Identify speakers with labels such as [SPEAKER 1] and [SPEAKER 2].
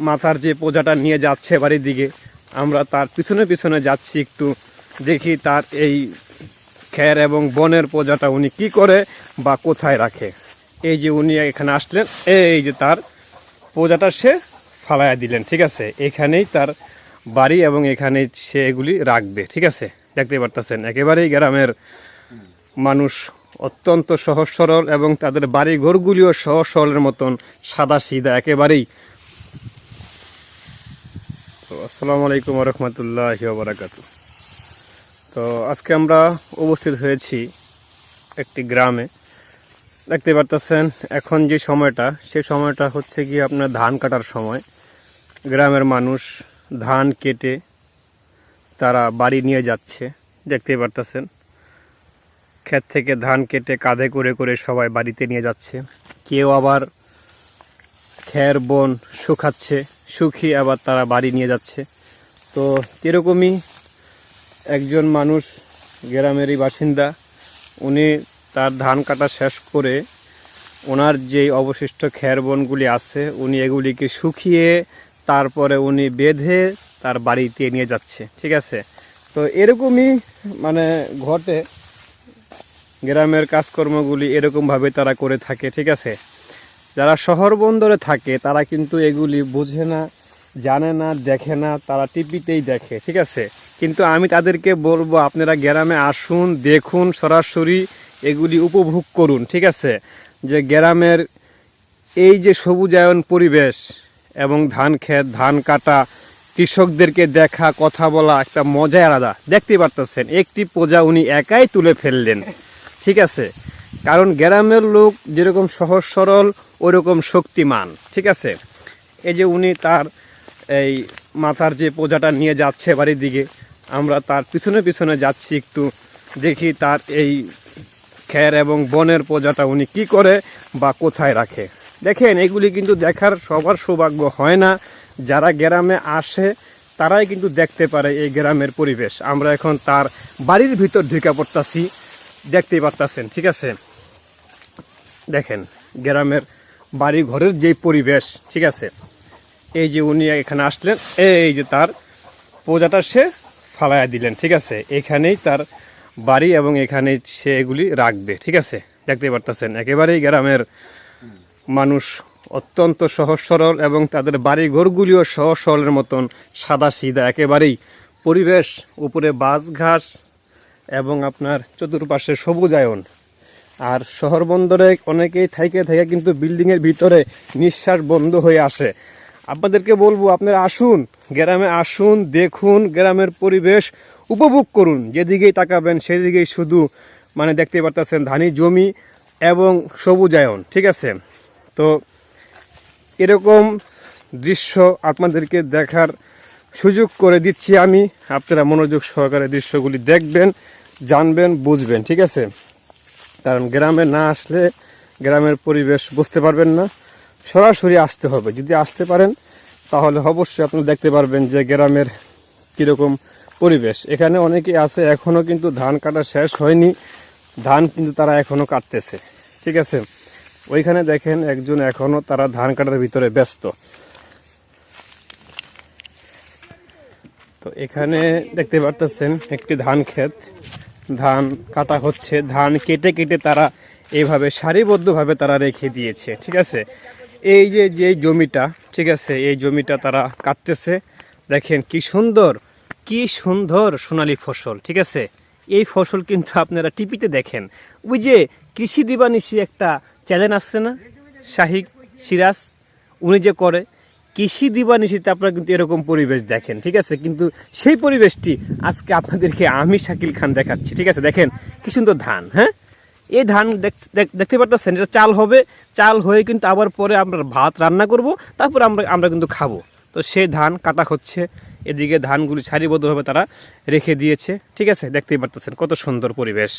[SPEAKER 1] মাথার যে পোজাটা নিয়ে যাচ্ছে বাড়ির দিকে, আমরা তার পিছনে পিছনে যাচ্ছি, একটু দেখি তার এই খ্যার এবং বনের পোজাটা উনি কি করে বা কোথায় রাখে। এই যে উনি এখানে আসলেন, এই যে তার পোজাটা সে ফালাইয়া দিলেন, ঠিক আছে। এখানেই তার বাড়ি এবং এখানেই সে এগুলি রাখবে, ঠিক আছে। দেখতে পারতেছেন একেবারেই গ্রামের মানুষ অত্যন্ত সহজ সরল এবং তাদের বাড়ি ঘরগুলিও সহজ সরলের মতন সাদা সিধা একেবারেই। তো আসসালামু আলাইকুম ওয়া রাহমাতুল্লাহি ওয়া বারাকাতুহু। তো আজকে আমরা উপস্থিত হয়েছি একটি গ্রামে। দেখতে পারতেছেন এখন যে সময়টা, সেই সময়টা হচ্ছে কি আপনার ধান কাটার সময়। গ্রামের মানুষ ধান কেটে তারা বাড়ি নিয়ে যাচ্ছে, দেখতে পারতেছেন। ক্ষেত থেকে ধান কেটে কাঁধে করে করে সবাই বাড়িতে নিয়ে যাচ্ছে। কেউ আবার খ্যার বন শুকাচ্ছে, শুকিয়ে আবার তারা বাড়ি নিয়ে যাচ্ছে। তো এরকমই একজন মানুষ, গ্রামেরই বাসিন্দা, উনি তার ধান কাটা শেষ করে ওনার যে অবশিষ্ট খ্যার বনগুলি আছে উনি এগুলিকে শুকিয়ে তারপরে উনি বেঁধে তার বাড়িতে নিয়ে যাচ্ছে, ঠিক আছে। তো এরকমই মানে ঘটে, গ্রামের কাজকর্মগুলি এরকমভাবে তারা করে থাকে, ঠিক আছে। যারা শহর বন্দরে থাকে তারা কিন্তু এগুলি বোঝে না, জানে না, দেখে না, তারা টিভিতেই দেখে, ঠিক আছে। কিন্তু আমি তাদেরকে বলবো আপনারা গ্রামে আসুন, দেখুন, সরাসরি এগুলি উপভোগ করুন, ঠিক আছে। যে গ্রামের এই যে সবুজায়ন পরিবেশ এবং ধান ক্ষেত, ধান কাটা, কৃষকদেরকে দেখা, কথা বলা একটা মজাই আলাদা। দেখতে পারতেছেন একটি পোজা উনি একাই তুলে ফেললেন, ঠিক আছে। কারণ গ্রামের লোক যেরকম সহজ সরল ওইরকম শক্তিমান, ঠিক আছে। এই যে উনি তার এই মাথার যে পোজাটা নিয়ে যাচ্ছে বাড়ির দিকে, আমরা তার পিছনে পিছনে যাচ্ছি, একটু দেখি তার এই খ্যার এবং বনের পোজাটা উনি কি করে বা কোথায় রাখে। দেখেন এগুলি কিন্তু দেখার সবার সৌভাগ্য হয় না। যারা গ্রামে আসে তারাই কিন্তু দেখতে পারে এই গ্রামের পরিবেশ। আমরা এখন তার বাড়ির ভিতর ঢুকে পড়তেছি, দেখতেই পারতেছেন, ঠিক আছে। দেখেন গ্রামের বাড়ি ঘরের যে পরিবেশ, ঠিক আছে। এই যে উনি এখানে আসলেন, এই যে তার পোজাটা সে ফালাইয়া দিলেন, ঠিক আছে। এখানেই তার বাড়ি এবং এখানেই সে এগুলি রাখবে, ঠিক আছে। দেখতে পারতেছেন একেবারেই গ্রামের মানুষ অত্যন্ত সহজ সরল এবং তাদের বাড়ি ঘরগুলিও সহজ সরলের মতন সাদা সিধা একেবারেই। পরিবেশ উপরে বাঁশ ঘাস এবং আপনার চতুর্পাশে সবুজায়ন। আর শহর বন্দরে অনেকেই থাইকে থাইকে কিন্তু বিল্ডিংয়ের ভিতরে নিঃশ্বাস বন্ধ হয়ে আসে। আপনাদেরকে বলবো আপনারা আসুন, গ্রামে আসুন, দেখুন, গ্রামের পরিবেশ উপভোগ করুন। যেদিকেই তাকাবেন সেদিকেই শুধু মানে দেখতে পারতেছেন ধানি জমি এবং সবুজায়ন, ঠিক আছে। তো এরকম দৃশ্য আপনাদেরকে দেখার সুযোগ করে দিচ্ছি আমি। আপনারা মনোযোগ সহকারে দৃশ্যগুলি দেখবেন, জানবেন, বুঝবেন, ঠিক আছে। কারণ গ্রামে না আসলে গ্রামের পরিবেশ বুঝতে পারবেন না, সরাসরি আসতে হবে। যদি আসতে পারেন তাহলে অবশ্যই আপনি দেখতে পারবেন যে গ্রামের কীরকম পরিবেশ। এখানে অনেকেই আছে এখনও কিন্তু ধান কাটা শেষ হয়নি, ধান কিন্তু তারা এখনও কাটতেছে, ঠিক আছে। ওইখানে দেখেন একজন এখনও তারা ধান কাটার ভিতরে ব্যস্ত। তো এখানে দেখতে পারতেছেন একটি ধান ক্ষেত, ধান কাটা হচ্ছে। ধান কেটে কেটে তারা এইভাবে সারিবদ্ধভাবে তারা রেখে দিয়েছে, ঠিক আছে। এই যে জমিটা, ঠিক আছে, এই জমিটা তারা কাটতেছে। দেখেন কি সুন্দর, কি সুন্দর সোনালী ফসল, ঠিক আছে। এই ফসল কিন্তু আপনারা টিভিতে দেখেন। ওই যে কৃষি দিবানিশি একটা চ্যানেল আসছে না, শাহিক সিরাজ, উনি যে করে কৃষি দিবানিশিতে আপনারা কিন্তু এরকম পরিবেশ দেখেন, ঠিক আছে। কিন্তু সেই পরিবেশটি আজকে আপনাদেরকে আমি শাকিল খান দেখাচ্ছি, ঠিক আছে। দেখেন কি সুন্দর ধান, হ্যাঁ। এই ধান দেখতে পারতেছেন, এটা চাল হবে, চাল হয়ে কিন্তু আবার পরে আমরা ভাত রান্না করব, তারপর আমরা কিন্তু খাবো। তো সেই ধান কাটা হচ্ছে, এদিকে ধানগুলি সারিবদ্ধভাবে তারা রেখে দিয়েছে, ঠিক আছে। দেখতেই পারতেছেন কত সুন্দর পরিবেশ।